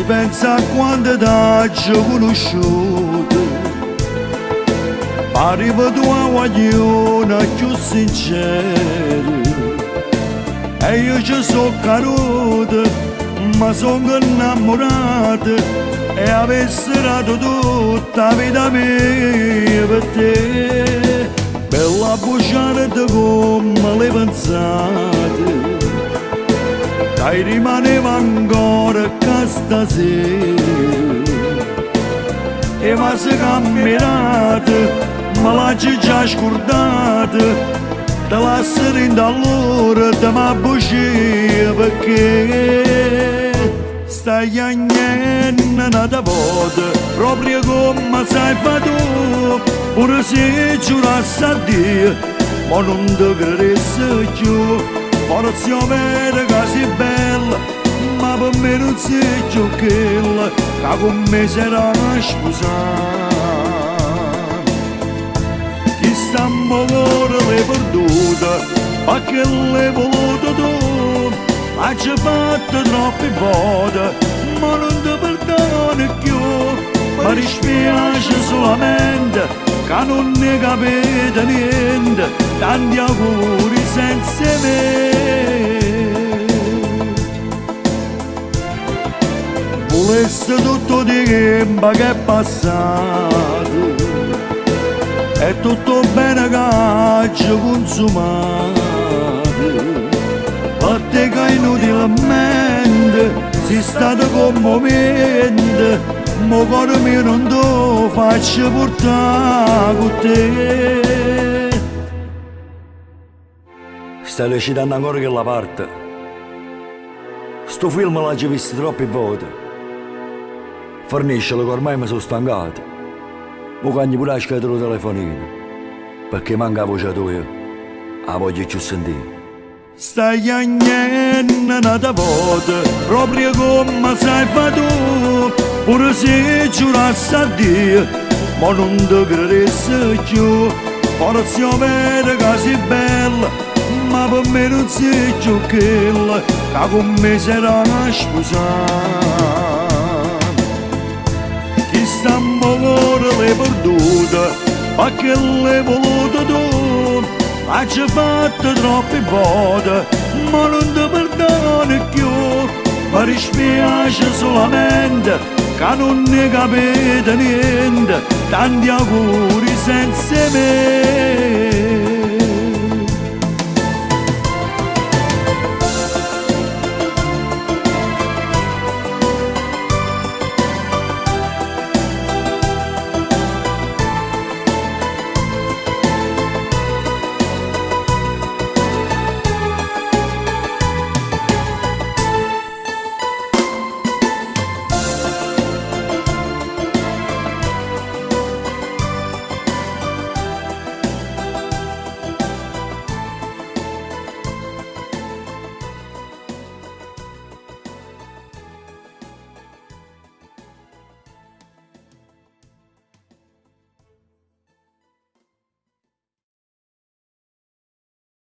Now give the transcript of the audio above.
pensa a quando t'ho conosciuto, pare per tua guagliona più sincera, e io ci sono caduto, ma sono innamorato, e avessi dato tutta la vita mia per te. Bella bugiarda come le pensate, dai rimaneva ancora che stasera, e ma se camminate, ma l'ha già scordata, te la serenda allora te ma bugia perché stai agnendo nata volta, proprio come sai fa tu, pure se giurassi a Dio, ma non ti credessi più. Forse io vedo che sei bella, ma per me non sei più quella che con me sarà sposata. Chi sta in cuore l'hai perduta, perché l'hai voluto tu, ma ci hai fatto troppe volte, ma non ti perdono più. Mi dispiace solamente che non ne capite niente, tanti auguri senza me. Volesse tutto il tempo che è passato, è tutto bene che ci consumato, per te che inutilmente sei stato commovente, mo cuore mio non ti faccio portare con te. Stai recitando ancora quella parte? Sto film l'ho già visto troppe volte. Forniscelo che ormai mi sono stancato. Mo cagni pure a scatolo telefonino, perché manca la voce tua, la voglio più sentire. Stai agnendo nata volta, proprio come sai fa tu, pure se giurassi a Dio, ma non ti credessi più. Forse io vedo che sei bella, ma per me non sei più quella che con me sarà sposata. Chi sta in cuore l'hai perduta, perché l'hai voluto tu, ma ci hai fatto troppe volte, ma non ti perdono più. Mi dispiace solamente che non ne capite niente, tanti auguri senza me.